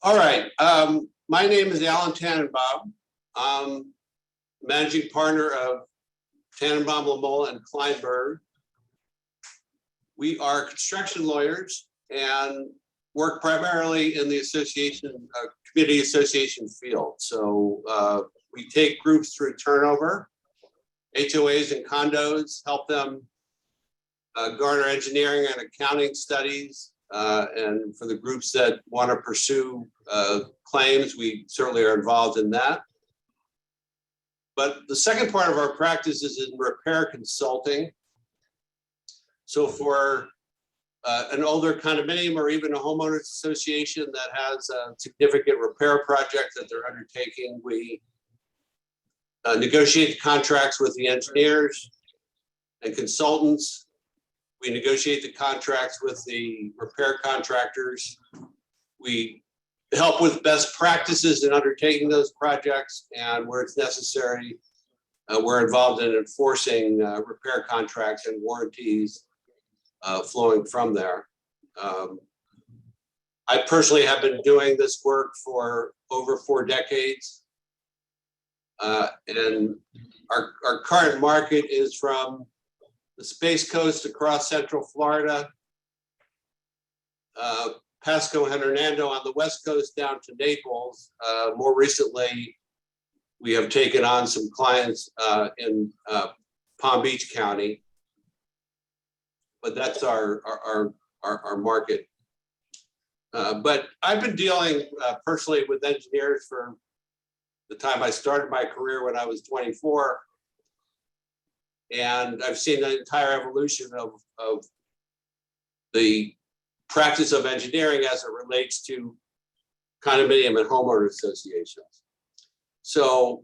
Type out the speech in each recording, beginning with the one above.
All right. My name is Alan Tannenbaum. I'm managing partner of Tannenbaum, Lamola, and Kleinberg. We are construction lawyers and work primarily in the association, community association field. So we take groups through turnover, HOAs and condos, help them garner engineering and accounting studies. And for the groups that want to pursue claims, we certainly are involved in that. But the second part of our practice is in repair consulting. So for an older condominium or even a homeowners association that has a significant repair project that they're undertaking, we negotiate contracts with the engineers and consultants. We negotiate the contracts with the repair contractors. We help with best practices in undertaking those projects, and where it's necessary, we're involved in enforcing repair contracts and warranties flowing from there. I personally have been doing this work for over 4 decades. And our current market is from the Space Coast across Central Florida, Pasco and Hernando on the West Coast down to Naples. More recently, we have taken on some clients in Palm Beach County, but that's our market. But I've been dealing personally with engineers for the time I started my career when I was 24. And I've seen the entire evolution of the practice of engineering as it relates to condominium and homeowner associations. So,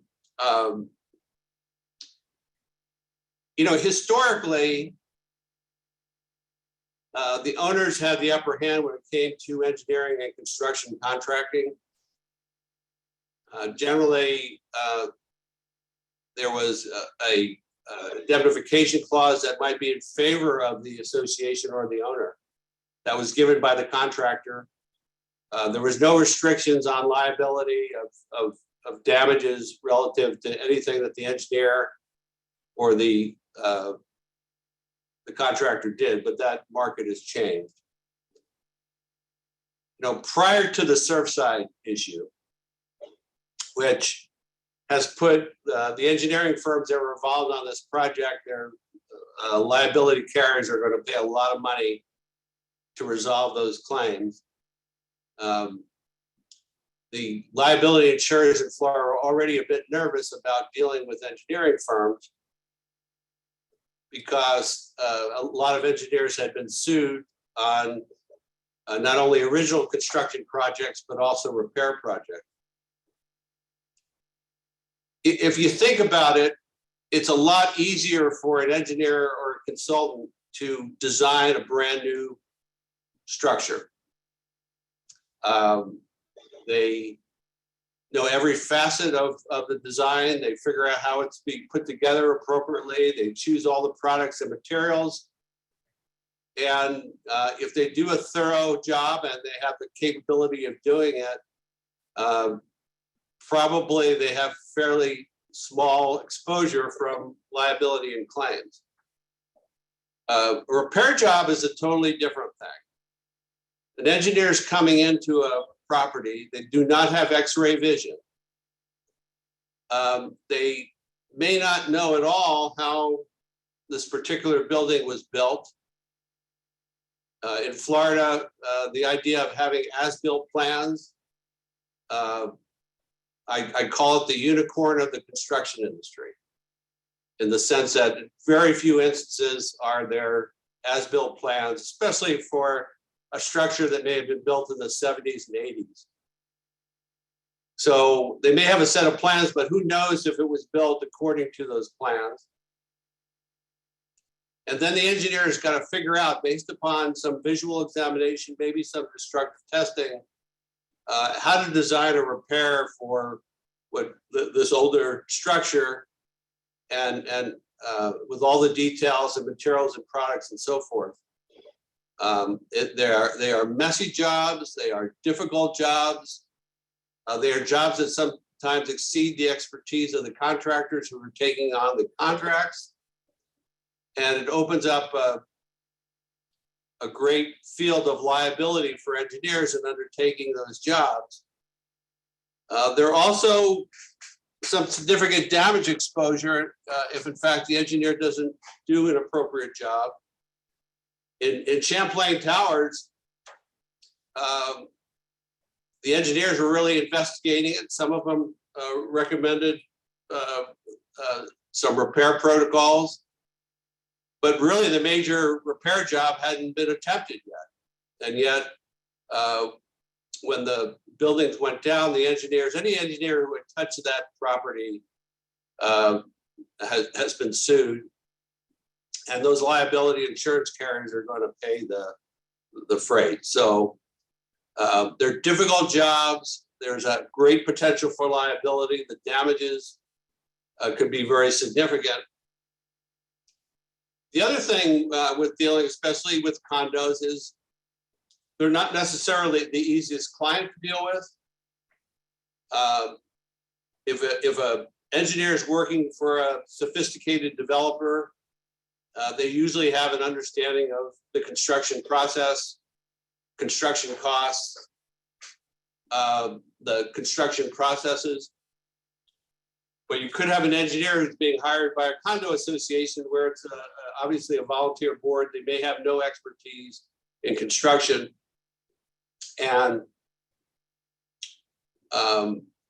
historically, the owners had the upper hand when it came to engineering and construction contracting. Generally, there was a indemnification clause that might be in favor of the association or the owner that was given by the contractor. There was no restrictions on liability of damages relative to anything that the engineer or the contractor did, but that market has changed. Prior to the Surfside issue, which has put the engineering firms that were involved on this project, their liability carriers are going to pay a lot of money to resolve those claims. The liability insurers in Florida are already a bit nervous about dealing with engineering firms because a lot of engineers had been sued on not only original construction projects, but also repair projects. If you think about it, it's a lot easier for an engineer or a consultant to design a brand new structure. They know every facet of the design. They figure out how it's being put together appropriately. They choose all the products and materials. And if they do a thorough job and they have the capability of doing it, probably they have fairly small exposure from liability and claims. A repair job is a totally different thing. An engineer is coming into a property, they do not have X-ray vision. They may not know at all how this particular building was built. In Florida, the idea of having as-built plans, I call it the unicorn of the construction industry, in the sense that very few instances are there as-built plans, especially for a structure that may have been built in the 70s and 80s. So they may have a set of plans, but who knows if it was built according to those plans. And then the engineer has got to figure out, based upon some visual examination, maybe some destructive testing, how to design a repair for this older structure, and with all the details and materials and products and so forth. They are messy jobs. They are difficult jobs. They are jobs that sometimes exceed the expertise of the contractors who are taking on the contracts. And it opens up a great field of liability for engineers in undertaking those jobs. There are also some significant damage exposure if in fact the engineer doesn't do an appropriate job. In Champlain Towers, the engineers were really investigating it. Some of them recommended some repair protocols, but really the major repair job hadn't been attempted yet. And yet, when the buildings went down, the engineers, any engineer who had touched that property has been sued. And those liability insurance carriers are going to pay the freight. So they're difficult jobs. There's a great potential for liability. The damages could be very significant. The other thing with dealing, especially with condos, is they're not necessarily the easiest client to deal with. If a engineer is working for a sophisticated developer, they usually have an understanding of the construction process, construction costs, the construction processes. But you could have an engineer who's being hired by a condo association where it's obviously a volunteer board. They may have no expertise in construction. And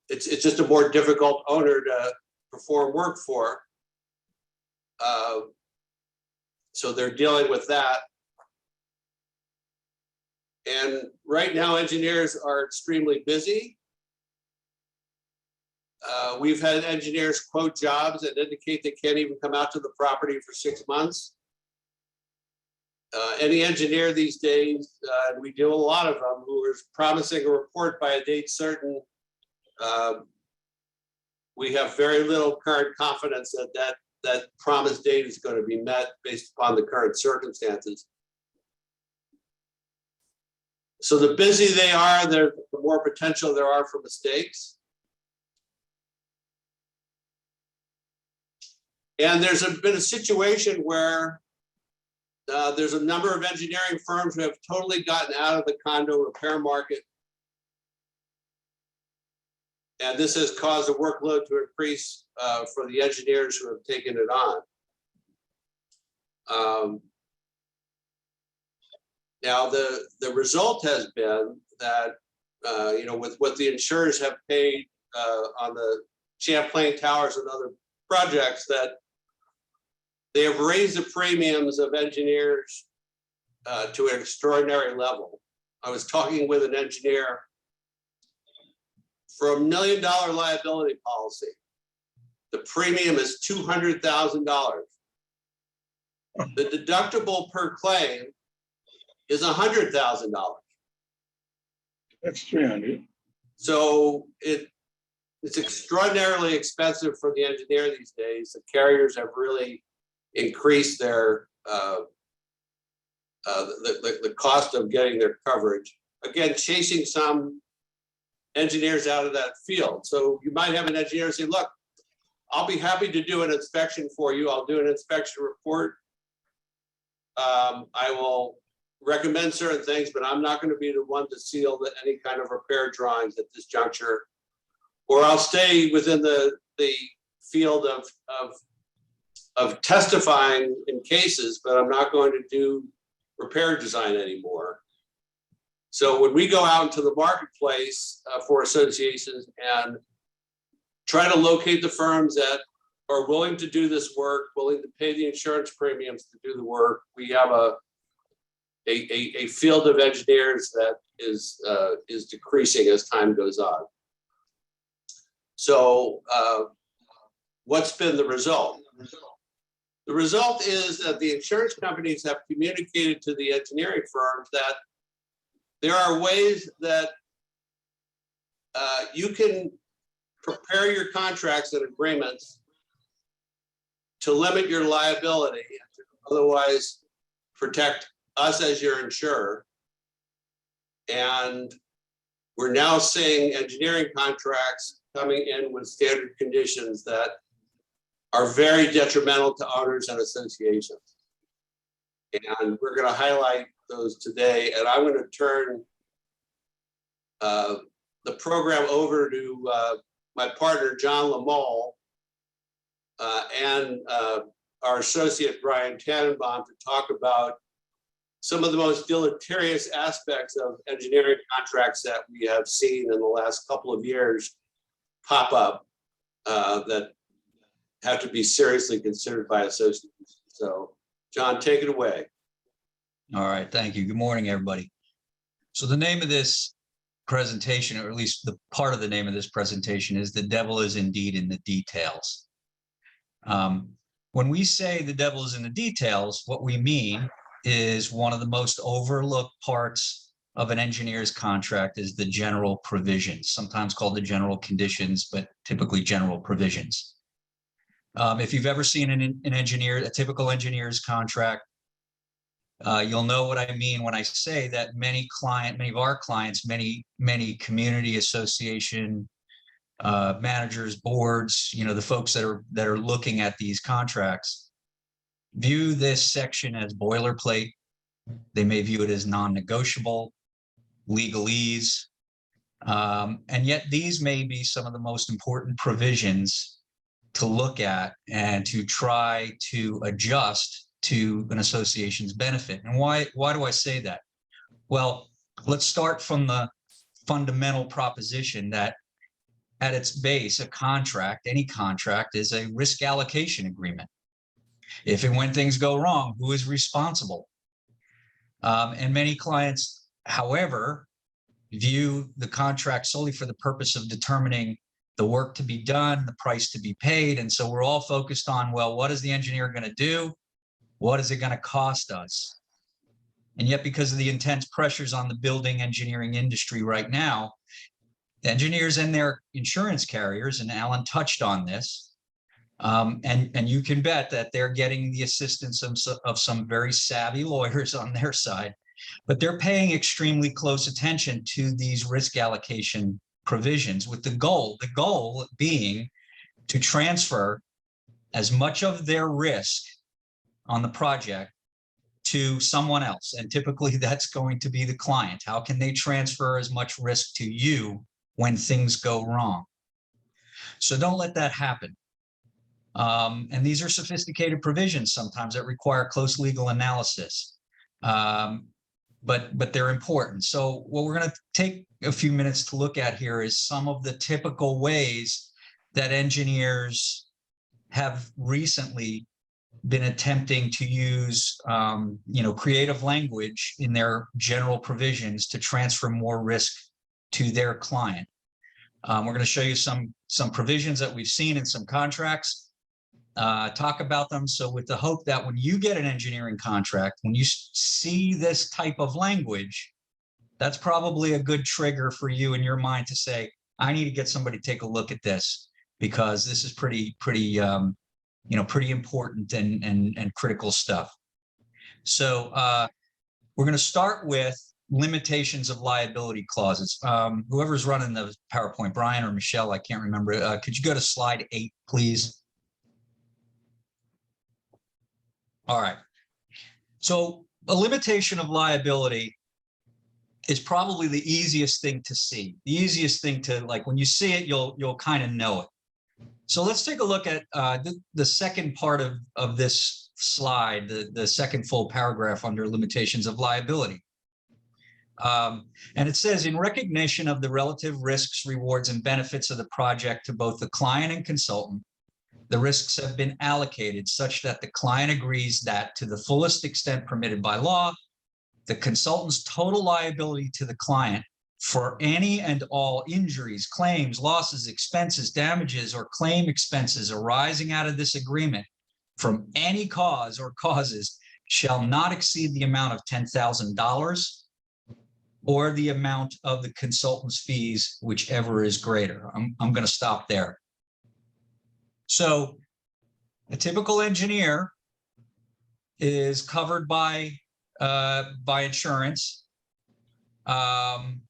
it's just a more difficult owner to perform work for. So they're dealing with that. And right now, engineers are extremely busy. We've had engineers quote jobs that indicate they can't even come out to the property for 6 months. Any engineer these days, and we do a lot of them, who is promising a report by a date certain, we have very little current confidence that that promised date is going to be met based upon the current circumstances. So the busier they are, the more potential there are for mistakes. And there's been a situation where there's a number of engineering firms who have totally gotten out of the condo repair market. And this has caused a workload to increase for the engineers who have taken it on. Now, the result has been that, with what the insurers have paid on the Champlain Towers and other projects, that they have raised the premiums of engineers to an extraordinary level. I was talking with an engineer for $1 million liability policy. The premium is $200,000. The deductible per claim is $100,000. That's 300. So it's extraordinarily expensive for the engineer these days. The carriers have really increased their the cost of getting their coverage. Again, chasing some engineers out of that field. So you might have an engineer say, look, I'll be happy to do an inspection for you. I'll do an inspection report. I will recommend certain things, but I'm not going to be the one to seal any kind of repair drawings at this juncture. Or I'll stay within the field of testifying in cases, but I'm not going to do repair design anymore. So when we go out into the marketplace for associations and try to locate the firms that are willing to do this work, willing to pay the insurance premiums to do the work, we have a field of engineers that is decreasing as time goes on. So what's been the result? The result is that the insurance companies have communicated to the engineering firms that there are ways that you can prepare your contracts and agreements to limit your liability, and otherwise protect us as your insurer. And we're now seeing engineering contracts coming in with standard conditions that are very detrimental to owners and associations. And we're going to highlight those today. And I'm going to turn the program over to my partner, John Lamole, and our associate, Brian Tannenbaum, to talk about some of the most deleterious aspects of engineering contracts that we have seen in the last couple of years pop up that have to be seriously considered by associates. So, John, take it away. All right, thank you. Good morning, everybody. So the name of this presentation, or at least the part of the name of this presentation, is "The Devil is Indeed in the Details." When we say the devil is in the details, what we mean is one of the most overlooked parts of an engineer's contract is the general provisions, sometimes called the general conditions, but typically general provisions. If you've ever seen a typical engineer's contract, you'll know what I mean when I say that many of our clients, many community association managers, boards, the folks that are looking at these contracts view this section as boilerplate. They may view it as non-negotiable, legalese, and yet these may be some of the most important provisions to look at and to try to adjust to an association's benefit. And why do I say that? Well, let's start from the fundamental proposition that at its base, a contract, any contract, is a risk allocation agreement. If and when things go wrong, who is responsible? And many clients, however, view the contract solely for the purpose of determining the work to be done, the price to be paid. And so we're all focused on, well, what is the engineer going to do? What is it going to cost us? And yet, because of the intense pressures on the building engineering industry right now, engineers and their insurance carriers, and Alan touched on this, and you can bet that they're getting the assistance of some very savvy lawyers on their side, but they're paying extremely close attention to these risk allocation provisions with the goal being to transfer as much of their risk on the project to someone else. And typically that's going to be the client. How can they transfer as much risk to you when things go wrong? So don't let that happen. And these are sophisticated provisions sometimes that require close legal analysis, but they're important. So what we're going to take a few minutes to look at here is some of the typical ways that engineers have recently been attempting to use creative language in their general provisions to transfer more risk to their client. We're going to show you some provisions that we've seen in some contracts, talk about them. So with the hope that when you get an engineering contract, when you see this type of language, that's probably a good trigger for you in your mind to say, I need to get somebody to take a look at this, because this is pretty important and critical stuff. So we're going to start with limitations of liability clauses. Whoever's running the PowerPoint, Brian or Michelle, I can't remember. Could you go to slide 8, please? All right. So a limitation of liability is probably the easiest thing to see. The easiest thing to, like, when you see it, you'll kind of know it. So let's take a look at the second part of this slide, the second full paragraph under limitations of liability. And it says, in recognition of the relative risks, rewards, and benefits of the project to both the client and consultant, the risks have been allocated such that the client agrees that, to the fullest extent permitted by law, the consultant's total liability to the client for any and all injuries, claims, losses, expenses, damages, or claim expenses arising out of this agreement from any cause or causes shall not exceed the amount of $10,000 or the amount of the consultant's fees, whichever is greater. I'm going to stop there. So a typical engineer is covered by insurance. And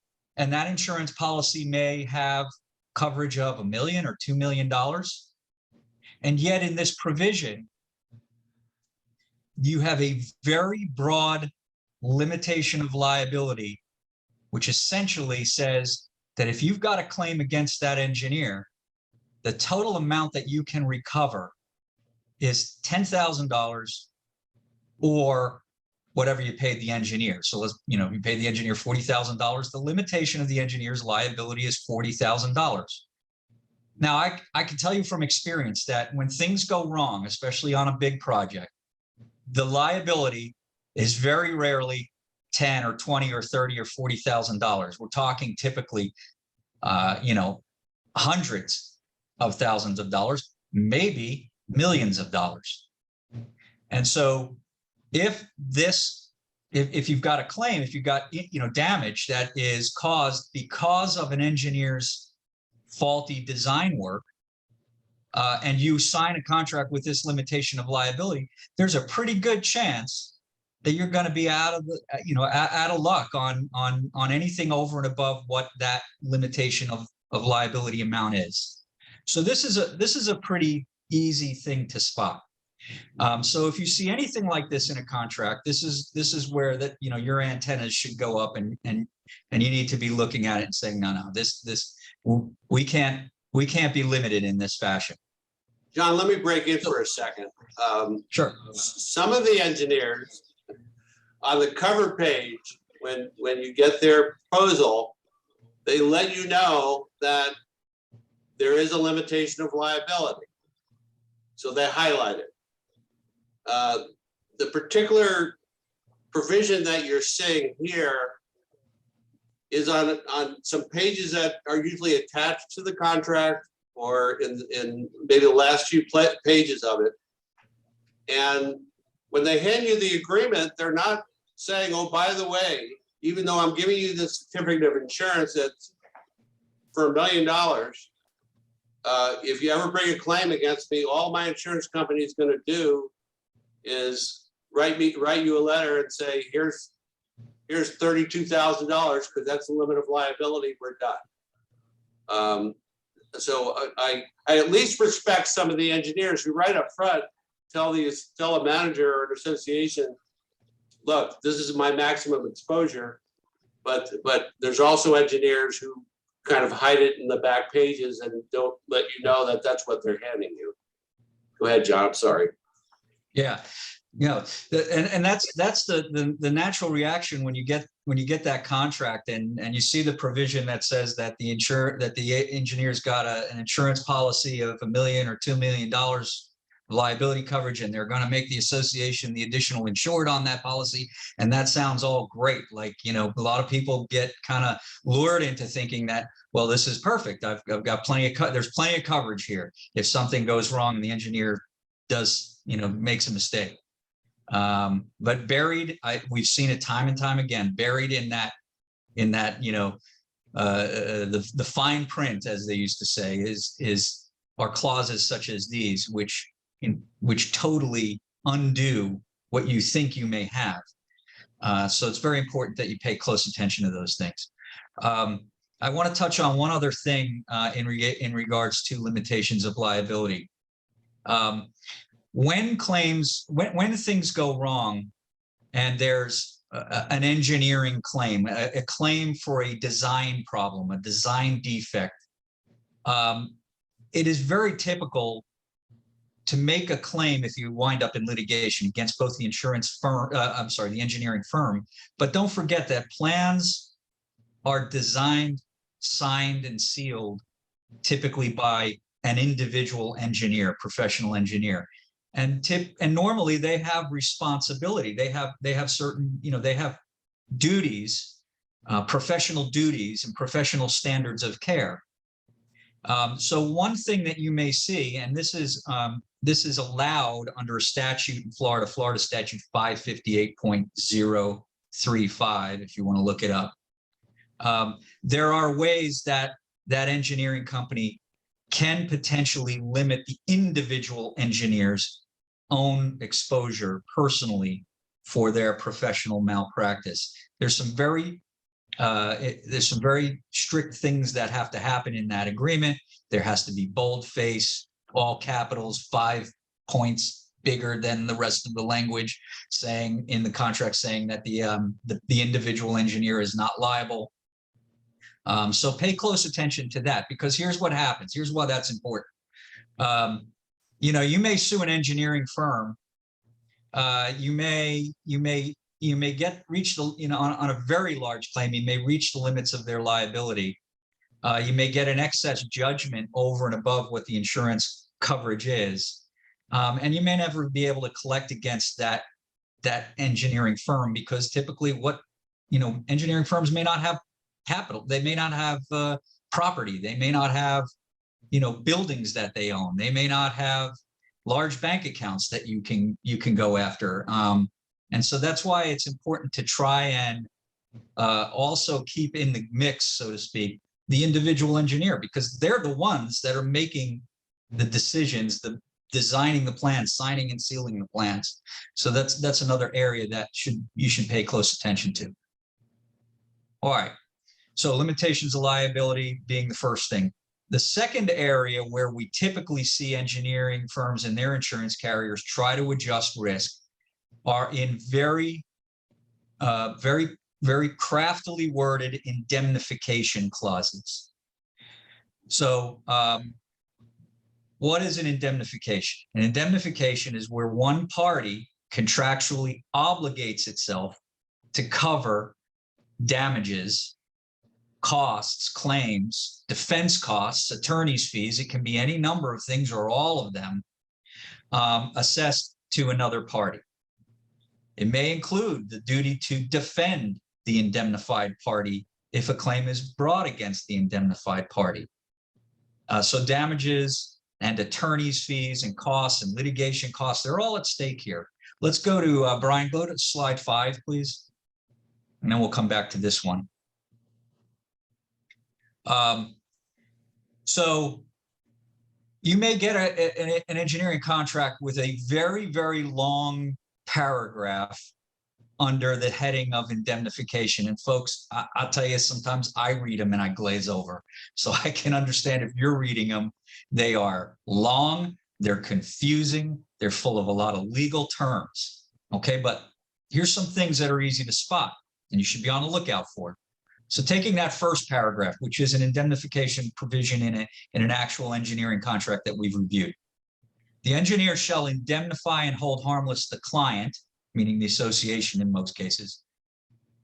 and that insurance policy may have coverage of $1 million or $2 million. And yet in this provision, you have a very broad limitation of liability, which essentially says that if you've got a claim against that engineer, the total amount that you can recover is $10,000 or whatever you paid the engineer. So let's, you pay the engineer $40,000. The limitation of the engineer's liability is $40,000. Now, I can tell you from experience that when things go wrong, especially on a big project, the liability is very rarely 10 or 20 or 30 or $40,000. We're talking typically, hundreds of thousands of dollars, maybe millions of dollars. And so if you've got a claim, if you've got, damage that is caused because of an engineer's faulty design work, and you sign a contract with this limitation of liability, there's a pretty good chance that you're going to be out of luck on anything over and above what that limitation of liability amount is. So this is a pretty easy thing to spot. So if you see anything like this in a contract, this is where that your antennas should go up, and you need to be looking at it and saying, no, we can't be limited in this fashion. John, let me break in for a second. Sure. Some of the engineers on the cover page, when you get their proposal, they let you know that there is a limitation of liability. So they highlight it. The particular provision that you're seeing here is on some pages that are usually attached to the contract or in maybe the last few pages of it. And when they hand you the agreement, they're not saying, oh, by the way, even though I'm giving you this certificate of insurance that's for $1 million, if you ever bring a claim against me, all my insurance company is going to do is write you a letter and say, here's $32,000 because that's the limit of liability. We're done. So I at least respect some of the engineers who right up front tell a manager or an association, look, this is my maximum exposure, but there's also engineers who kind of hide it in the back pages and don't let you know that that's what they're handing you. Go ahead, John. I'm sorry. Yeah, and that's the natural reaction when you get that contract and you see the provision that says that the engineer's got an insurance policy of $1 million or $2 million liability coverage, and they're going to make the association the additional insured on that policy, and that sounds all great. Like, a lot of people get kind of lured into thinking that, well, this is perfect. I've got there's plenty of coverage here if something goes wrong and the engineer makes a mistake. But buried, we've seen it time and time again, buried in that the fine print, as they used to say, are clauses such as these, which totally undo what you think you may have. So it's very important that you pay close attention to those things. I want to touch on one other thing in regards to limitations of liability. When things go wrong and there's an engineering claim, a claim for a design problem, a design defect, it is very typical to make a claim if you wind up in litigation against both the the engineering firm. But don't forget that plans are designed, signed, and sealed typically by an individual engineer, professional engineer. And normally they have responsibility. They have certain, they have duties, professional duties and professional standards of care. So one thing that you may see, and this is allowed under a statute in Florida statute 558.035, if you want to look it up. There are ways that engineering company can potentially limit the individual engineer's own exposure personally for their professional malpractice. There's some very There's some very strict things that have to happen in that agreement. There has to be boldface, all capitals, 5 points bigger than the rest of the language, saying in the contract, saying that the individual engineer is not liable. So pay close attention to that, because here's what happens. Here's why that's important. You may sue an engineering firm. You may reach the, on a very large claim, you may reach the limits of their liability. You may get an excess judgment over and above what the insurance coverage is. And you may never be able to collect against that engineering firm, because typically engineering firms may not have capital. They may not have property. They may not have, buildings that they own. They may not have large bank accounts that you can go after. And so that's why it's important to try and also keep in the mix, so to speak, the individual engineer, because they're the ones that are making the decisions, designing the plans, signing and sealing the plans. So that's another area that you should pay close attention to. All right. So limitations of liability being the first thing. The second area where we typically see engineering firms and their insurance carriers try to adjust risk are in very craftily worded indemnification clauses. So what is an indemnification? An indemnification is where one party contractually obligates itself to cover damages, costs, claims, defense costs, attorney's fees. It can be any number of things or all of them assessed to another party. It may include the duty to defend the indemnified party if a claim is brought against the indemnified party. So damages and attorney's fees and costs and litigation costs, they're all at stake here. Let's go to, Brian, go to slide 5, please. And then we'll come back to this one. So you may get an engineering contract with a very, very long paragraph under the heading of indemnification. And folks, I'll tell you, sometimes I read them and I glaze over. So I can understand if you're reading them. They are long, they're confusing, they're full of a lot of legal terms. Okay, but here's some things that are easy to spot and you should be on the lookout for. So taking that first paragraph, which is an indemnification provision in an actual engineering contract that we've reviewed. The engineer shall indemnify and hold harmless the client, meaning the association in most cases.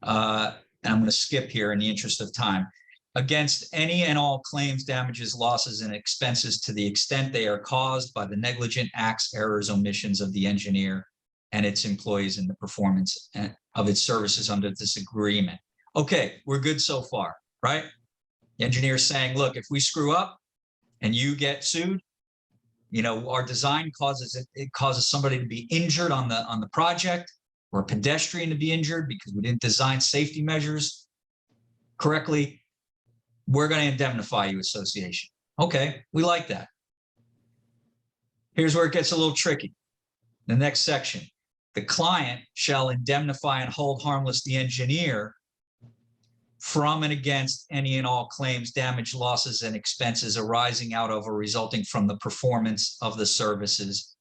And I'm going to skip here in the interest of time. Against any and all claims, damages, losses, and expenses to the extent they are caused by the negligent acts, errors, omissions of the engineer and its employees in the performance of its services under this agreement. Okay, we're good so far, right? The engineer is saying, look, if we screw up and you get sued, our design causes somebody to be injured on the project, or a pedestrian to be injured because we didn't design safety measures correctly, we're going to indemnify you, association. Okay, we like that. Here's where it gets a little tricky. The next section, the client shall indemnify and hold harmless the engineer from and against any and all claims, damage, losses, and expenses arising out of or resulting from the performance of the services,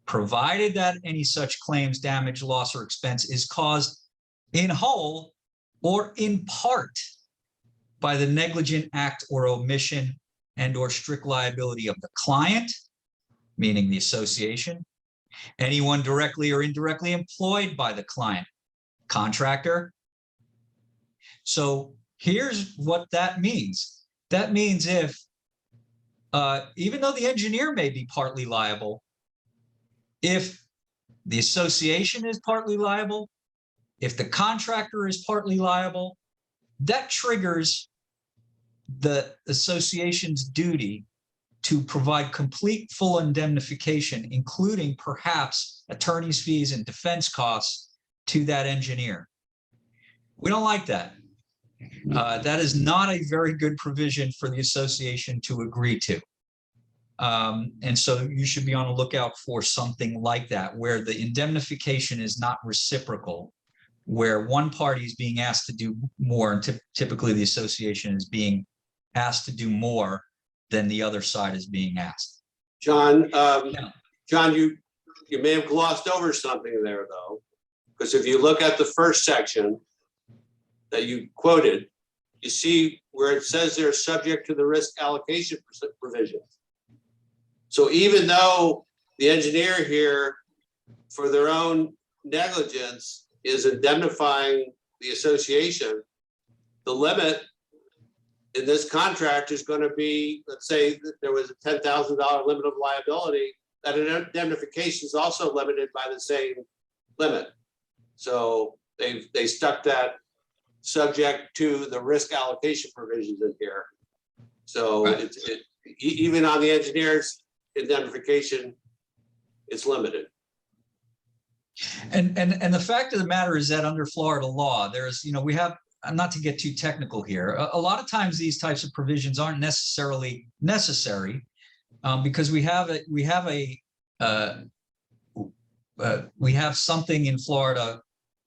provided that any such claims, damage, loss, or expense is caused in whole or in part by the negligent act or omission and or strict liability of the client, meaning the association, anyone directly or indirectly employed by the client, contractor. So here's what that means. That means if, even though the engineer may be partly liable, if the association is partly liable, if the contractor is partly liable, that triggers the association's duty to provide complete, full indemnification, including perhaps attorney's fees and defense costs to that engineer. We don't like that. That is not a very good provision for the association to agree to. And so you should be on the lookout for something like that, where the indemnification is not reciprocal, where one party is being asked to do more, and typically the association is being asked to do more than the other side is being asked. John, Yeah. John, you may have glossed over something there, though, because if you look at the first section that you quoted, you see where it says they're subject to the risk allocation provisions. So even though the engineer here, for their own negligence, is indemnifying the association, the limit in this contract is going to be, let's say that there was a $10,000 limit of liability, that indemnification is also limited by the same limit. So they stuck that subject to the risk allocation provisions in here. So Right. Even on the engineer's indemnification, it's limited. And the fact of the matter is that under Florida law, there's, we have, not to get too technical here, a lot of times these types of provisions aren't necessarily necessary, because we have something in Florida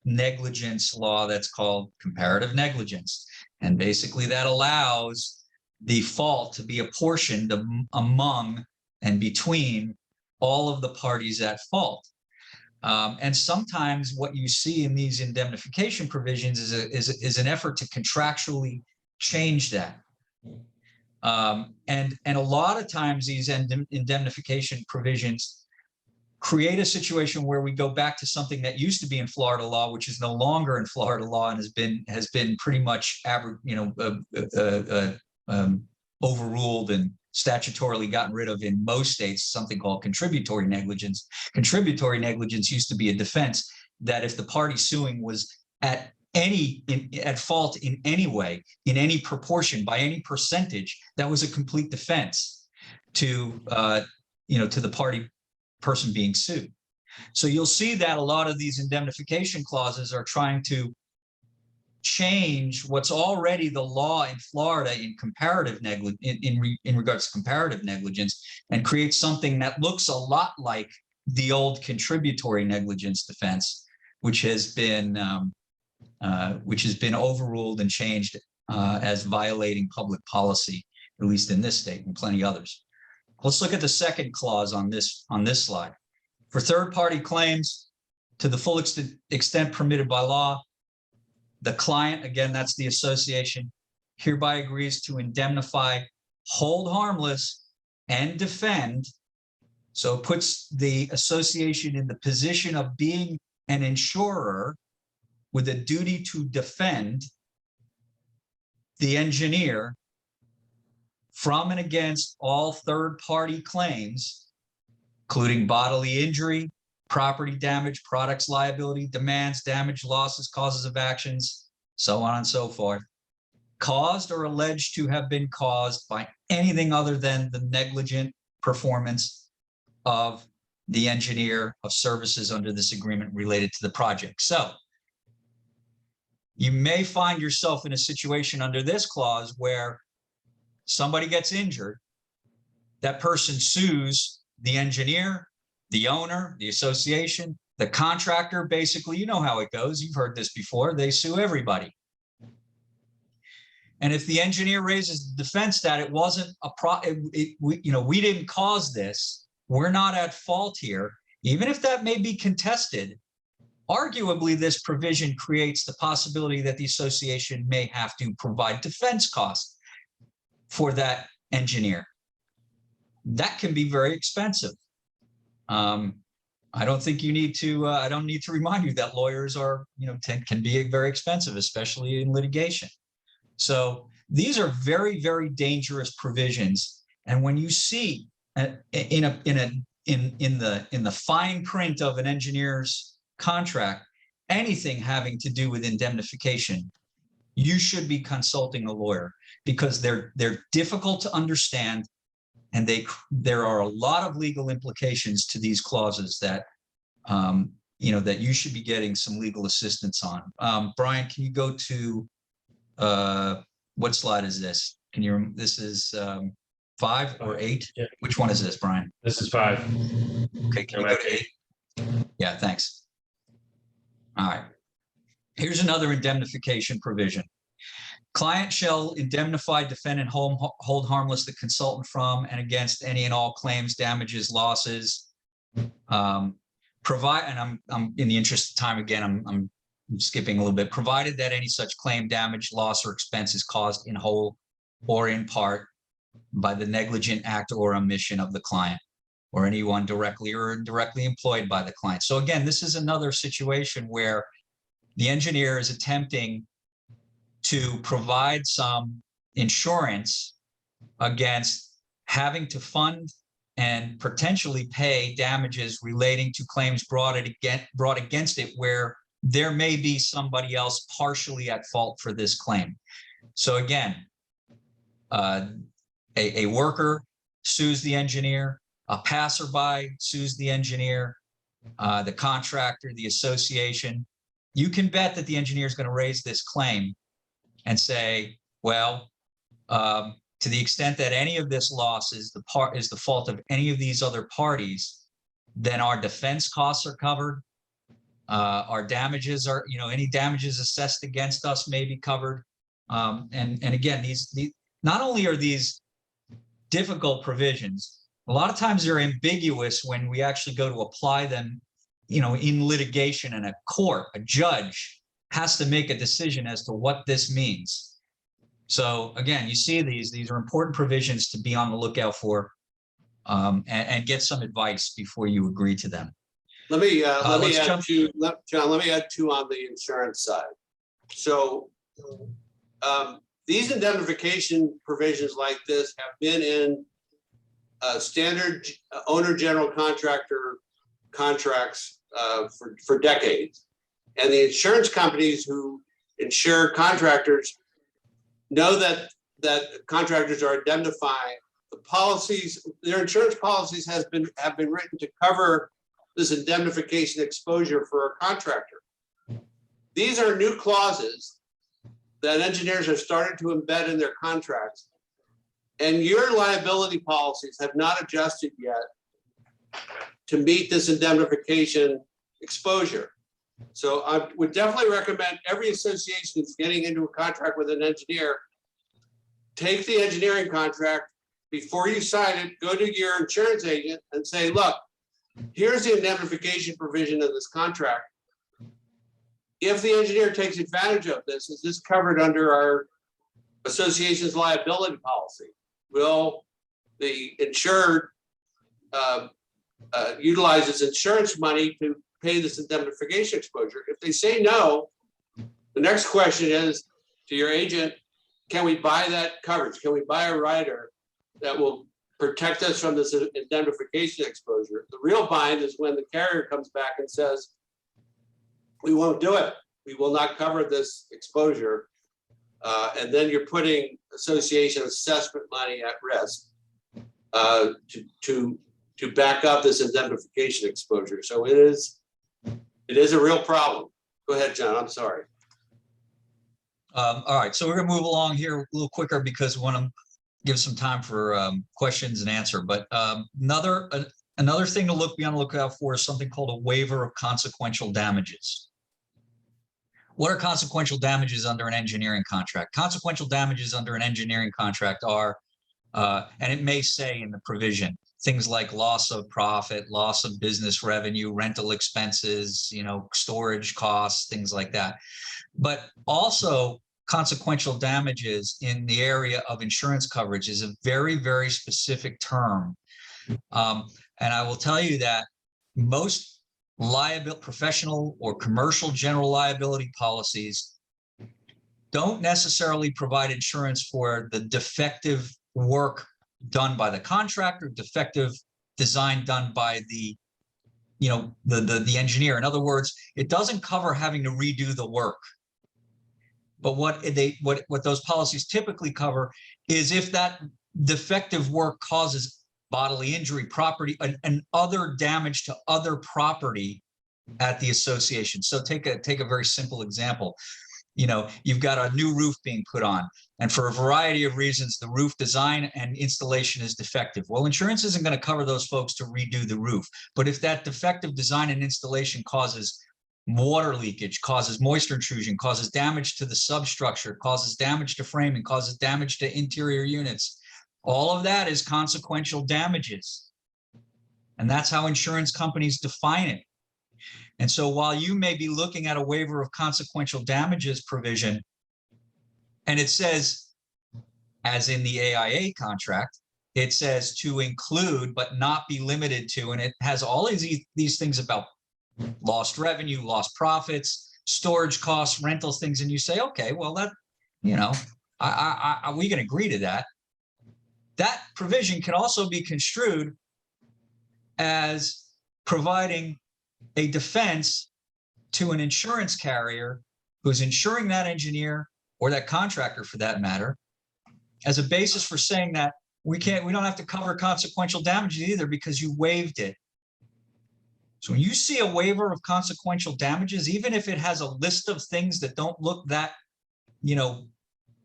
negligence law that's called comparative negligence. And basically that allows the fault to be apportioned among and between all of the parties at fault. And sometimes what you see in these indemnification provisions is an effort to contractually change that. And a lot of times these indemnification provisions create a situation where we go back to something that used to be in Florida law, which is no longer in Florida law and has been pretty much overruled and statutorily gotten rid of in most states, something called contributory negligence. Contributory negligence used to be a defense that if the party suing was at fault in any way, in any proportion, by any percentage, that was a complete defense to to the person being sued. So you'll see that a lot of these indemnification clauses are trying to change what's already the law in Florida in comparative negligence, in regards to comparative negligence, and create something that looks a lot like the old contributory negligence defense, which has been overruled and changed as violating public policy, at least in this state and plenty others. Let's look at the second clause on this slide. For third-party claims to the full extent permitted by law, the client, again, that's the association, hereby agrees to indemnify, hold harmless, and defend. So it puts the association in the position of being an insurer with a duty to defend the engineer from and against all third-party claims, including bodily injury, property damage, products liability, demands, damage, losses, causes of actions, so on and so forth, caused or alleged to have been caused by anything other than the negligent performance of the engineer of services under this agreement related to the project. So you may find yourself in a situation under this clause where somebody gets injured, that person sues the engineer, the owner, the association, the contractor. Basically, you know how it goes. You've heard this before. They sue everybody. And if the engineer raises the defense that it wasn't we didn't cause this, we're not at fault here, even if that may be contested, arguably this provision creates the possibility that the association may have to provide defense costs for that engineer. That can be very expensive. I don't think you need to, I don't need to remind you that lawyers are, can be very expensive, especially in litigation. So these are very, very dangerous provisions. And when you see in the fine print of an engineer's contract, anything having to do with indemnification, you should be consulting a lawyer, because they're difficult to understand. And there are a lot of legal implications to these clauses that, that you should be getting some legal assistance on. Brian, can you go to, what slide is this? This is 5 or 8? Yeah. Which one is this, Brian? This is 5. Okay, can you go to 8? Yeah, thanks. All right. Here's another indemnification provision. Client shall indemnify defendant, hold harmless the consultant from and against any and all claims, damages, losses. Provide, and I'm in the interest of time again, I'm skipping a little bit. Provided that any such claim, damage, loss, or expense is caused in whole or in part by the negligent act or omission of the client, or anyone directly or indirectly employed by the client. So again, this is another situation where the engineer is attempting to provide some insurance against having to fund and potentially pay damages relating to claims brought against it where there may be somebody else partially at fault for this claim. So again, a worker sues the engineer, a passerby sues the engineer, the contractor, the association. You can bet that the engineer is going to raise this claim and say, well, to the extent that any of this loss is the fault of any of these other parties, then our defense costs are covered. Our damages are, any damages assessed against us may be covered. And again, these not only are these difficult provisions, a lot of times they're ambiguous when we actually go to apply them, in litigation, and a court, a judge has to make a decision as to what this means. So again, you see these are important provisions to be on the lookout for, and get some advice before you agree to them. Let me add two, John, let me add two on the insurance side. So these indemnification provisions like this have been in standard owner general contractor contracts for decades. And the insurance companies who insure contractors know that contractors are indemnifying. The policies, their insurance policies have been written to cover this indemnification exposure for a contractor. These are new clauses that engineers have started to embed in their contracts, and your liability policies have not adjusted yet to meet this indemnification exposure. So I would definitely recommend every association that's getting into a contract with an engineer, take the engineering contract. Before you sign it, go to your insurance agent and say, look, here's the indemnification provision of this contract. If the engineer takes advantage of this, is this covered under our association's liability policy? Will the insured utilize its insurance money to pay this indemnification exposure? If they say no, the next question is to your agent, can we buy that coverage? Can we buy a rider that will protect us from this indemnification exposure? The real bind is when the carrier comes back and says, we won't do it. We will not cover this exposure. And then you're putting association assessment money at risk to back up this indemnification exposure. So it is a real problem. Go ahead, John, I'm sorry. All right, so we're gonna move along here a little quicker because we want to give some time for questions and answer. But another thing to be on the lookout for is something called a waiver of consequential damages. What are consequential damages under an engineering contract? Consequential damages under an engineering contract are, and it may say in the provision, things like loss of profit, loss of business revenue, rental expenses, storage costs, things like that. But also consequential damages in the area of insurance coverage is a very, very specific term. And I will tell you that most professional or commercial general liability policies don't necessarily provide insurance for the defective work done by the contractor, defective design done by the engineer. In other words, it doesn't cover having to redo the work. But what those policies typically cover is if that defective work causes bodily injury, property, and other damage to other property at the association. So take a very simple example. You've got a new roof being put on, and for a variety of reasons, the roof design and installation is defective. Well, insurance isn't going to cover those folks to redo the roof. But if that defective design and installation causes water leakage, causes moisture intrusion, causes damage to the substructure, causes damage to framing, causes damage to interior units. All of that is consequential damages. And that's how insurance companies define it. And so while you may be looking at a waiver of consequential damages provision, and it says, as in the AIA contract, it says to include but not be limited to, and it has all of these things about lost revenue, lost profits, storage costs, rental things, and you say, okay, well, that, we can agree to that. That provision can also be construed as providing a defense to an insurance carrier who's insuring that engineer or that contractor for that matter, as a basis for saying that we don't have to cover consequential damages either because you waived it. So when you see a waiver of consequential damages, even if it has a list of things that don't look that,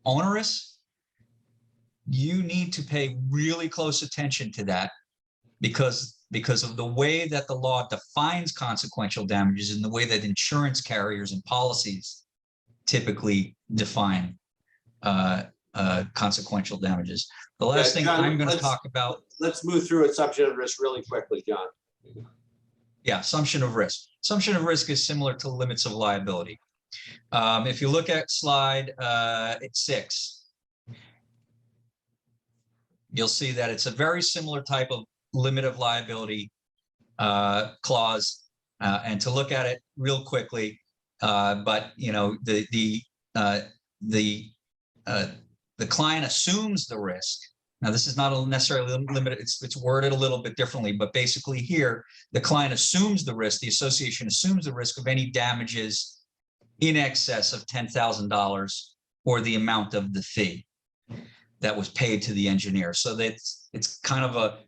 onerous, you need to pay really close attention to that because of the way that the law defines consequential damages and the way that insurance carriers and policies typically define consequential damages. The last thing John, I'm going to talk about. Let's move through assumption of risk really quickly, John. Yeah, assumption of risk. Assumption of risk is similar to limits of liability. If you look at slide 6, you'll see that it's a very similar type of limit of liability clause. And to look at it real quickly, but the client assumes the risk. Now, this is not necessarily limited. It's worded a little bit differently, but basically here, the client assumes the risk. The association assumes the risk of any damages in excess of $10,000 or the amount of the fee that was paid to the engineer. So that's it's kind of a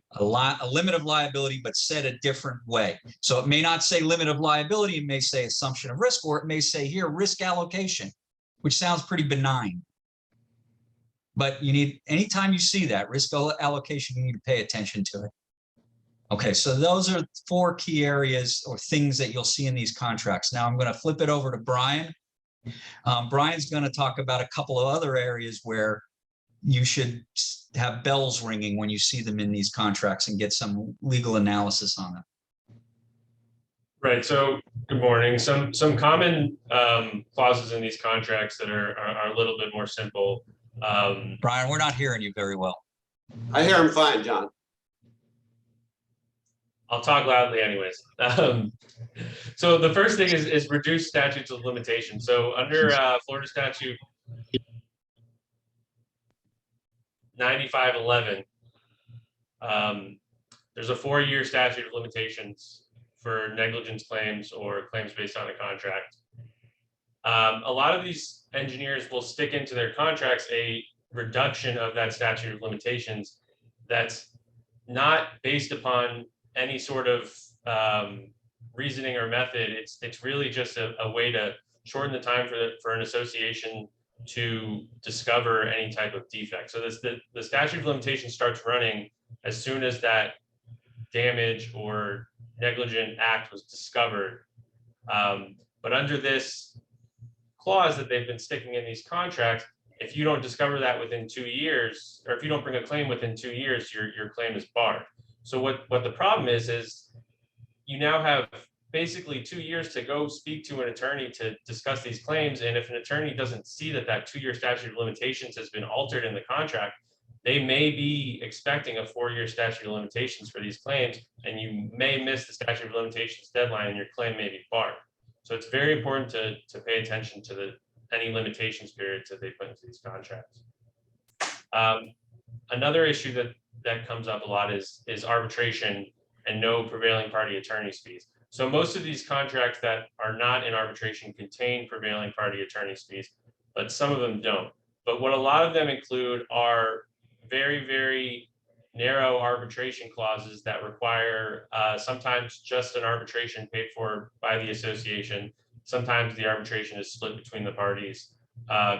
limit of liability, but said a different way. So it may not say limit of liability. It may say assumption of risk, or it may say here risk allocation, which sounds pretty benign. But you need, anytime you see that risk allocation, you need to pay attention to it. Okay, so those are 4 key areas or things that you'll see in these contracts. Now I'm going to flip it over to Brian. Brian's going to talk about a couple of other areas where you should have bells ringing when you see them in these contracts and get some legal analysis on them. Right. So good morning. Some common clauses in these contracts that are a little bit more simple. Brian, we're not hearing you very well. I hear him fine, John. I'll talk loudly anyways. So the first thing is reduce statutes of limitation. So under Florida statute 9511, there's a 4-year statute of limitations for negligence claims or claims based on a contract. A lot of these engineers will stick into their contracts a reduction of that statute of limitations that's not based upon any sort of reasoning or method. It's really just a way to shorten the time for an association to discover any type of defect. So the statute of limitations starts running as soon as that damage or negligent act was discovered. But under this clause that they've been sticking in these contracts, if you don't discover that within 2 years, or if you don't bring a claim within 2 years, your claim is barred. So what the problem is you now have basically 2 years to go speak to an attorney to discuss these claims. And if an attorney doesn't see that 2-year statute of limitations has been altered in the contract, they may be expecting a 4-year statute of limitations for these claims, and you may miss the statute of limitations deadline and your claim may be barred. So it's very important to pay attention to any limitations periods that they put into these contracts. Another issue that comes up a lot is arbitration and no prevailing party attorney's fees. So most of these contracts that are not in arbitration contain prevailing party attorney's fees, but some of them don't. But what a lot of them include are very, very narrow arbitration clauses that require sometimes just an arbitration paid for by the association. Sometimes the arbitration is split between the parties.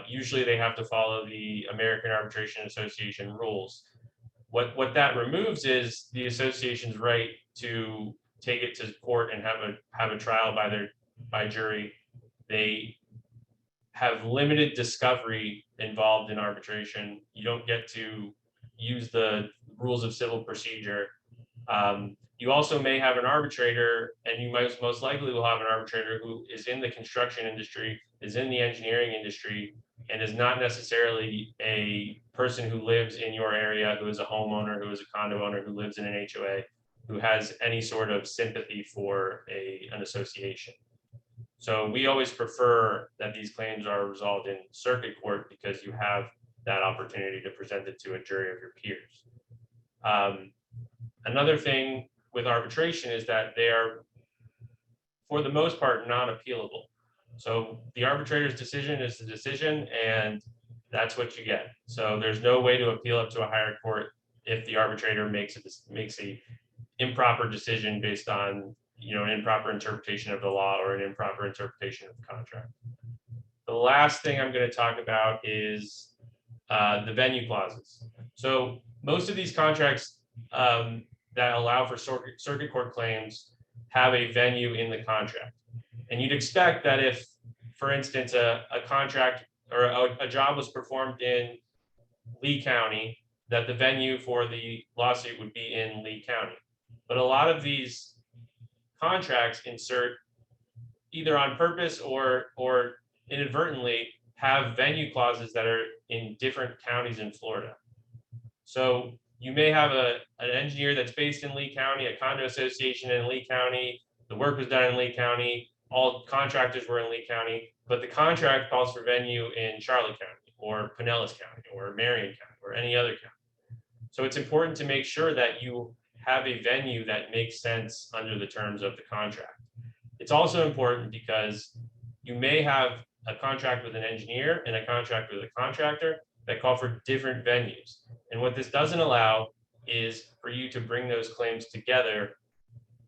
Usually they have to follow the American Arbitration Association rules. What that removes is the association's right to take it to court and have a trial by by jury. They have limited discovery involved in arbitration. You don't get to use the rules of civil procedure. You also may have an arbitrator, and you most likely will have an arbitrator who is in the construction industry, is in the engineering industry, and is not necessarily a person who lives in your area, who is a homeowner, who is a condo owner, who lives in an HOA, who has any sort of sympathy for an association. So we always prefer that these claims are resolved in circuit court because you have that opportunity to present it to a jury of your peers. Another thing with arbitration is that they are, for the most part, non-appealable. So the arbitrator's decision is the decision, and that's what you get. So there's no way to appeal up to a higher court if the arbitrator makes a improper decision based on an improper interpretation of the law or an improper interpretation of the contract. The last thing I'm going to talk about is the venue clauses. So most of these contracts that allow for circuit court claims have a venue in the contract. And you'd expect that if, for instance, a contract or a job was performed in Lee County, that the venue for the lawsuit would be in Lee County. But a lot of these contracts insert, either on purpose or inadvertently, have venue clauses that are in different counties in Florida. So you may have an engineer that's based in Lee County, a condo association in Lee County, the work was done in Lee County, all contractors were in Lee County, but the contract calls for venue in Charlotte County or Pinellas County or Marion County or any other county. So it's important to make sure that you have a venue that makes sense under the terms of the contract. It's also important because you may have a contract with an engineer and a contract with a contractor that call for different venues. And what this doesn't allow is for you to bring those claims together,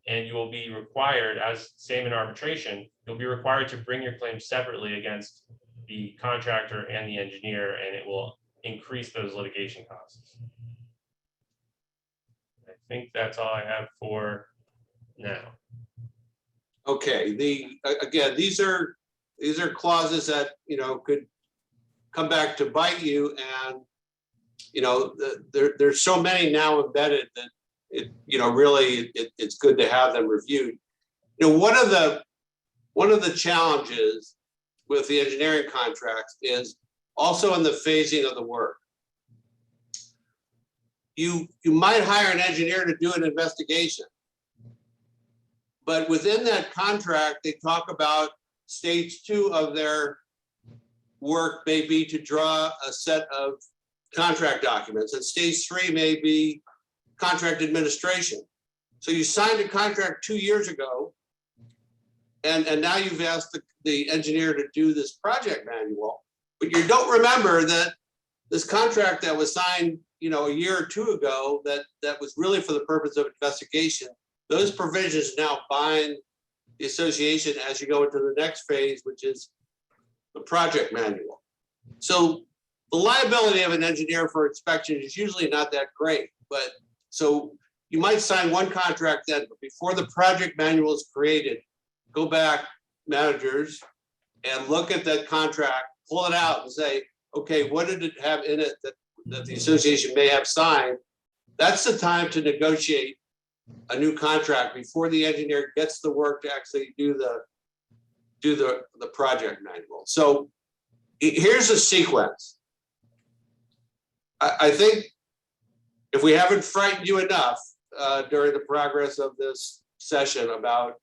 and you will be required, as same in arbitration, you'll be required to bring your claims separately against the contractor and the engineer, and it will increase those litigation costs. I think that's all I have for now. Okay, again, these are clauses that could come back to bite you, and there's so many now embedded that it's good to have them reviewed. One of the challenges with the engineering contracts is also in the phasing of the work. You might hire an engineer to do an investigation, but within that contract, they talk about stage 2 of their work may be to draw a set of contract documents, and stage 3 may be contract administration. So you signed a contract 2 years ago, and now you've asked the engineer to do this project manual, but you don't remember that this contract that was signed a year or two ago that was really for the purpose of investigation, those provisions now bind the association as you go into the next phase, which is the project manual. So the liability of an engineer for inspection is usually not that great, but so you might sign one contract then, but before the project manual is created, go back, managers, and look at that contract, pull it out and say, okay, what did it have in it that the association may have signed? That's the time to negotiate a new contract before the engineer gets the work to actually do the project manual. So here's a sequence. I think if we haven't frightened you enough during the progress of this session about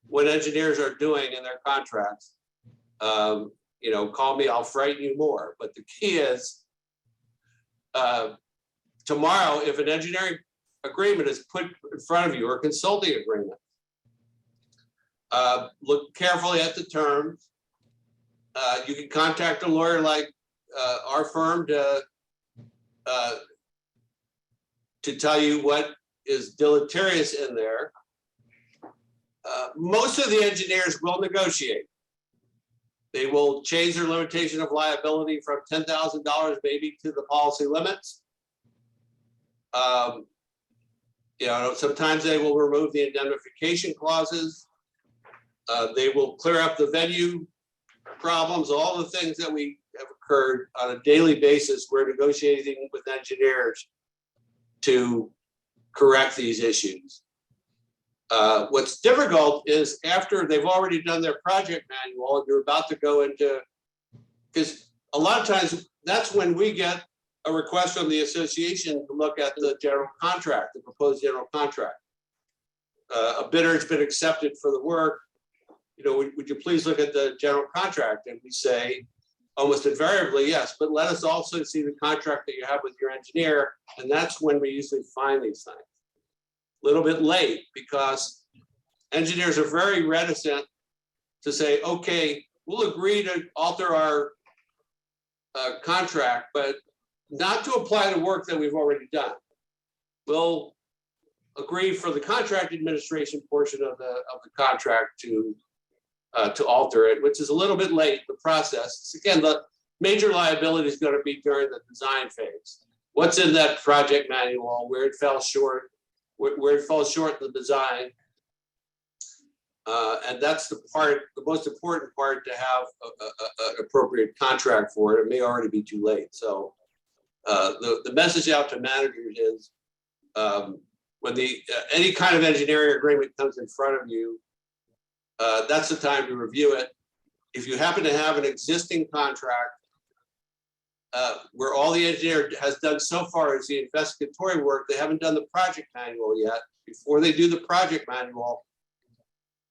what engineers are doing in their contracts, call me, I'll frighten you more. But the key is tomorrow, if an engineering agreement is put in front of you, or a consulting agreement, look carefully at the terms. You can contact a lawyer like our firm to tell you what is deleterious in there. Most of the engineers will negotiate. They will change their limitation of liability from $10,000 maybe to the policy limits. Sometimes they will remove the indemnification clauses. They will clear up the venue problems, all the things that we have occurred on a daily basis. We're negotiating with engineers to correct these issues. What's difficult is after they've already done their project manual and you're about to go into, because a lot of times that's when we get a request from the association to look at the general contract, the proposed general contract. A bidder has been accepted for the work. You know, would you please look at the general contract? And we say almost invariably, yes, but let us also see the contract that you have with your engineer. And that's when we usually find these things. A little bit late because engineers are very reticent to say, okay, we'll agree to alter our contract, but not to apply the work that we've already done. We'll agree for the contract administration portion of the contract to alter it, which is a little bit late in the process. Again, the major liability is going to be during the design phase. What's in that project manual, where it fell short, where it falls short in the design. And that's the most important part, to have an appropriate contract for it. It may already be too late. So the message out to managers is when any kind of engineering agreement comes in front of you, that's the time to review it. If you happen to have an existing contract where all the engineer has done so far is the investigatory work, they haven't done the project manual yet. Before they do the project manual,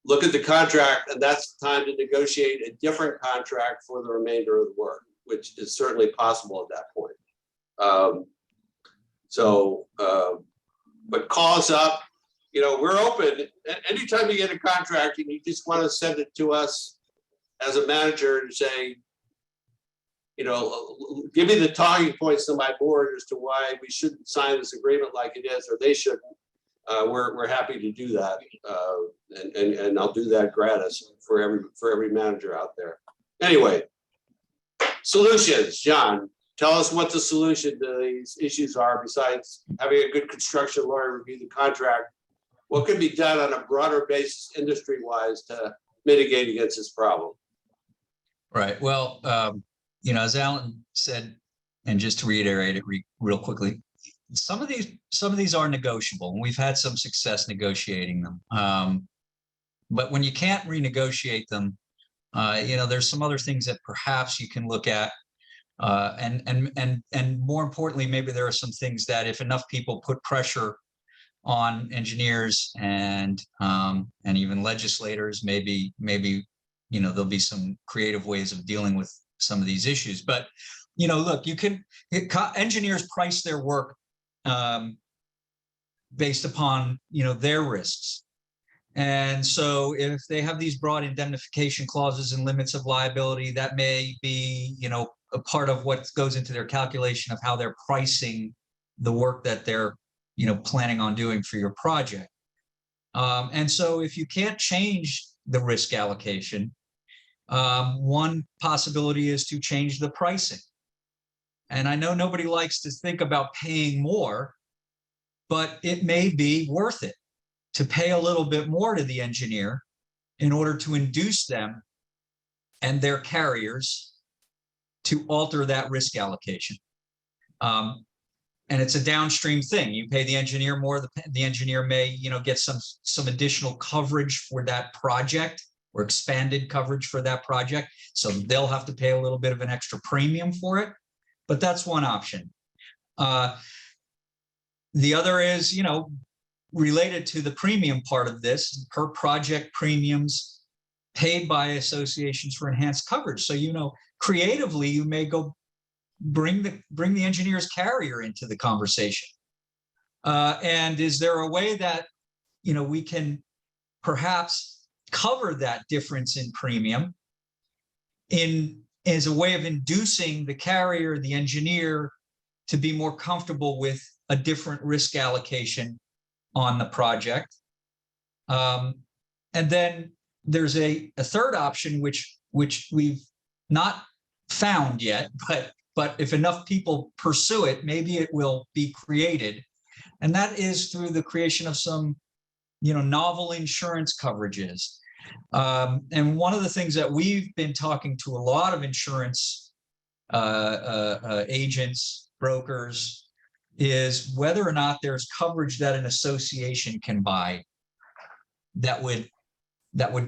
look at the contract, and that's the time to negotiate a different contract for the remainder of the work, which is certainly possible at that point. But call us up. You know, we're open. Anytime you get a contract and you just want to send it to us as a manager and say, you know, give me the talking points to my board as to why we shouldn't sign this agreement like it is, or they shouldn't. We're happy to do that, and I'll do that gratis for every manager out there. Anyway, solutions, John. Tell us what the solution to these issues are besides having a good construction lawyer review the contract. What can be done on a broader basis, industry-wise, to mitigate against this problem? Right. Well, you know, as Alan said, and just to reiterate it real quickly, some of these are negotiable, and we've had some success negotiating them. But when you can't renegotiate them, you know, there's some other things that perhaps you can look at. And more importantly, maybe there are some things that if enough people put pressure on engineers and even legislators, maybe you know, there'll be some creative ways of dealing with some of these issues. But you know, look, engineers price their work based upon, you know, their risks. And so if they have these broad indemnification clauses and limits of liability, that may be, you know, a part of what goes into their calculation of how they're pricing the work that they're, you know, planning on doing for your project. And so if you can't change the risk allocation, one possibility is to change the pricing. And I know nobody likes to think about paying more, but it may be worth it to pay a little bit more to the engineer in order to induce them and their carriers to alter that risk allocation. And it's a downstream thing. You pay the engineer more, the engineer may, you know, get some additional coverage for that project or expanded coverage for that project. So they'll have to pay a little bit of an extra premium for it, but that's one option. The other is, you know, related to the premium part of this, per project premiums paid by associations for enhanced coverage. So, you know, creatively, you may go bring the engineer's carrier into the conversation. And is there a way that, you know, we can perhaps cover that difference in premium as a way of inducing the carrier, the engineer, to be more comfortable with a different risk allocation on the project? And then there's a third option, which we've not found yet, but if enough people pursue it, maybe it will be created. And that is through the creation of some, you know, novel insurance coverages. And one of the things that we've been talking to a lot of insurance agents, brokers, is whether or not there's coverage that an association can buy that would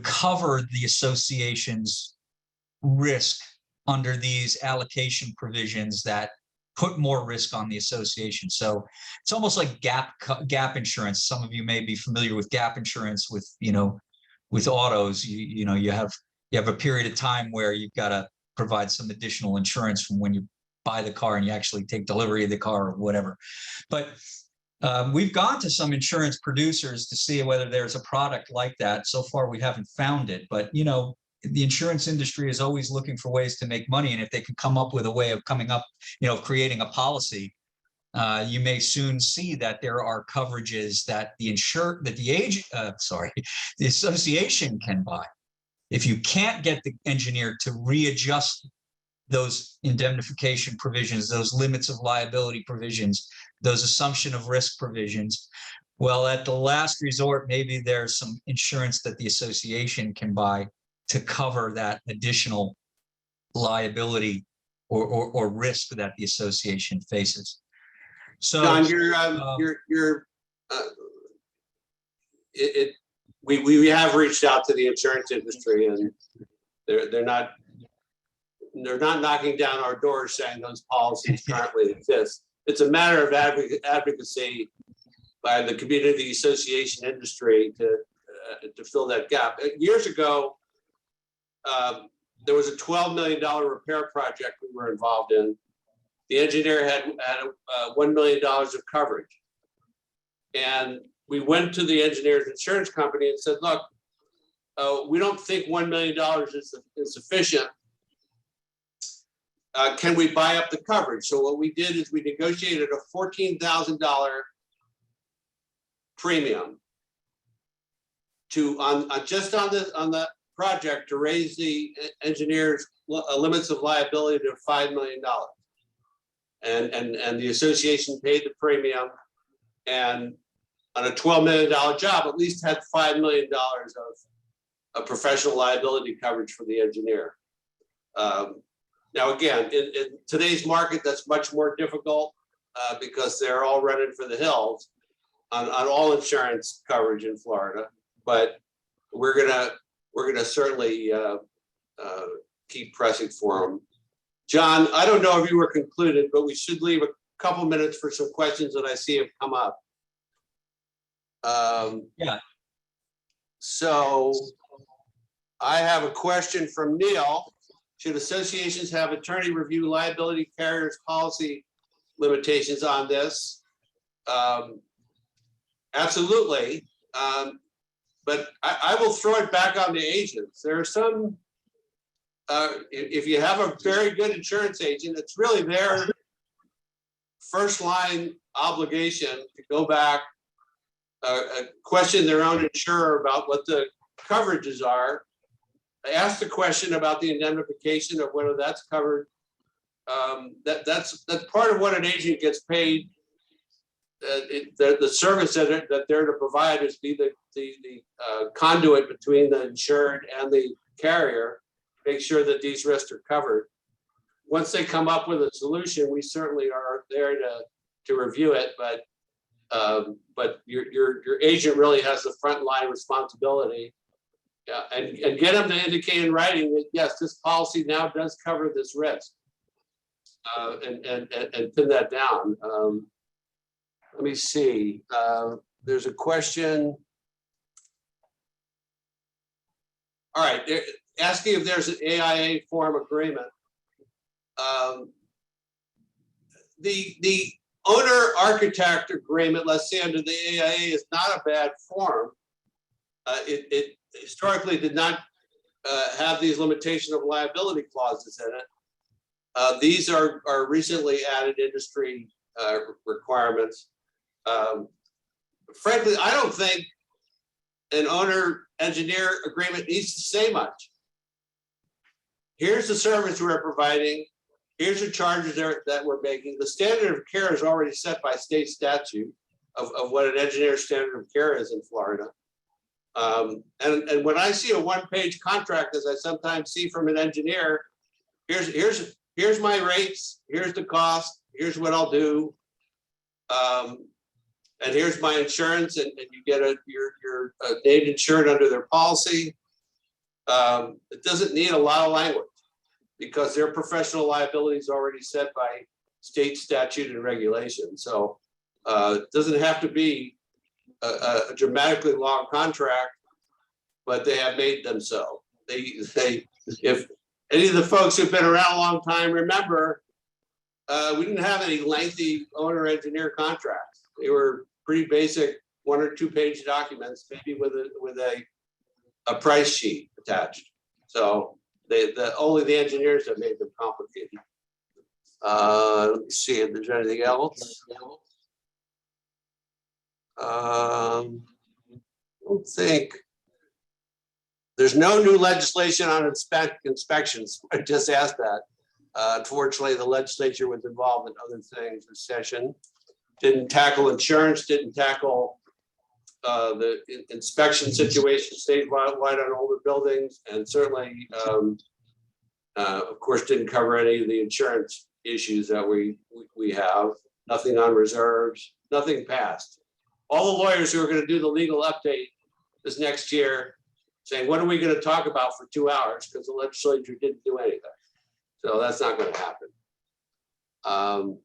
cover the association's risk under these allocation provisions that put more risk on the association. So it's almost like gap insurance. Some of you may be familiar with gap insurance with, with autos. You have a period of time where you've got to provide some additional insurance from when you buy the car and you actually take delivery of the car or whatever. But we've gone to some insurance producers to see whether there's a product like that. So far, we haven't found it, but the insurance industry is always looking for ways to make money. And if they can come up with a way of creating a policy, you may soon see that there are coverages that the association can buy. If you can't get the engineer to readjust those indemnification provisions, those limits of liability provisions, those assumption of risk provisions, well, at the last resort, maybe there's some insurance that the association can buy to cover that additional liability or risk that the association faces. So, John, we have reached out to the insurance industry, and they're not knocking down our doors saying those policies currently exist. It's a matter of advocacy by the community association industry to fill that gap. Years ago, there was a $12 million repair project we were involved in. The engineer had $1 million of coverage. And we went to the engineer's insurance company and said, look, we don't think $1 million is sufficient. Can we buy up the coverage? So what we did is we negotiated a $14,000 premium on the project to raise the engineer's limits of liability to $5 million. And the association paid the premium, and on a $12 million job, at least had $5 million of professional liability coverage for the engineer. Now, again, in today's market, that's much more difficult because they're all running for the hills on all insurance coverage in Florida. But we're gonna certainly keep pressing for them. John, I don't know if you were concluded, but we should leave a couple minutes for some questions that I see have come up. Yeah. So I have a question from Neil. Should associations have attorney review liability carriers policy limitations on this? Absolutely. But I will throw it back on the agents. There are some, if you have a very good insurance agent, it's really their first line obligation to go back, question their own insurer about what the coverages are. I asked the question about the indemnification of whether that's covered. That's part of what an agent gets paid. The service that they're to provide is be the conduit between the insured and the carrier, make sure that these risks are covered. Once they come up with a solution, we certainly are there to review it, but your agent really has the front line responsibility. And get them to indicate in writing that yes, this policy now does cover this risk, and pin that down. Let me see. There's a question. All right, asking if there's an AIA form agreement. The owner architect agreement, let's say under the AIA, is not a bad form. It historically did not have these limitation of liability clauses in it. These are recently added industry requirements. Frankly, I don't think an owner-engineer agreement needs to say much. Here's the service we're providing. Here's the charges that we're making. The standard of care is already set by state statute of what an engineer standard of care is in Florida. And when I see a one-page contract, as I sometimes see from an engineer, here's my rates, here's the cost, here's what I'll do. And here's my insurance, and you get you're named insured under their policy. It doesn't need a lot of language because their professional liability is already set by state statute and regulation. So it doesn't have to be a dramatically long contract, but they have made them so. If any of the folks who've been around a long time remember, we didn't have any lengthy owner-engineer contracts. They were pretty basic 1 or 2 page documents, maybe with a price sheet attached. So only the engineers have made them complicated. Let me see if there's anything else. I don't think there's no new legislation on inspections. I just asked that. Unfortunately, the legislature was involved in other things this session. Didn't tackle insurance, didn't tackle the inspection situation statewide on older buildings, and certainly, of course, didn't cover any of the insurance issues that we have. Nothing on reserves, nothing passed. All the lawyers who are going to do the legal update this next year saying, what are we going to talk about for 2 hours? Because the legislature didn't do anything. So that's not going to happen. All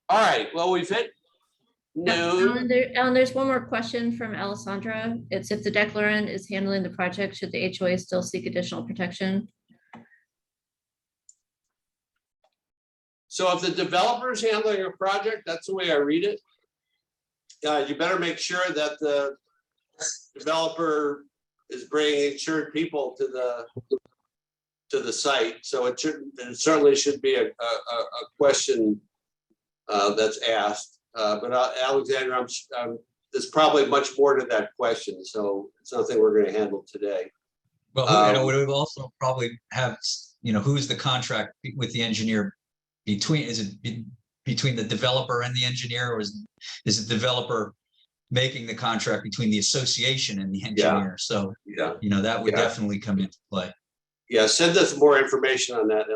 right, well, we've hit noon. Alan, there's one more question from Alessandra. It's if the declarant is handling the project, should the HOA still seek additional protection? So if the developer is handling a project, that's the way I read it. You better make sure that the developer is bringing insured people to the site. So it certainly should be a question that's asked. But Alexander, there's probably much more to that question. So it's something we're going to handle today. Well, we would also probably have, who's the contract with the engineer between? Is it between the developer and the engineer, or is the developer making the contract between the association and the engineer? Yeah. So, that would definitely come into play. Yeah, send us more information on that,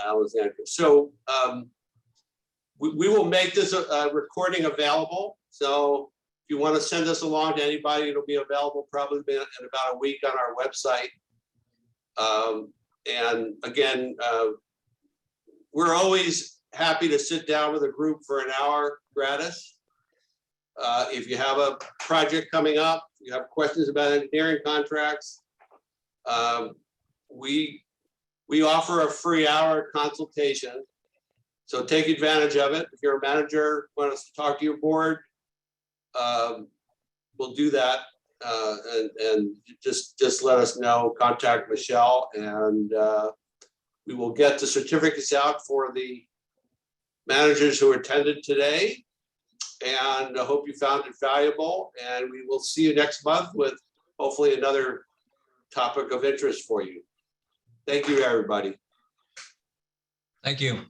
Alexander. So we will make this recording available. So if you want to send us along to anybody, it'll be available probably in about a week on our website. And again, we're always happy to sit down with a group for an hour gratis. If you have a project coming up, you have questions about engineering contracts, we offer a free hour consultation. So take advantage of it. If you're a manager, want us to talk to your board, we'll do that. And just let us know, contact Michelle, and we will get the certificates out for the managers who attended today. And I hope you found it valuable, and we will see you next month with hopefully another topic of interest for you. Thank you, everybody. Thank you.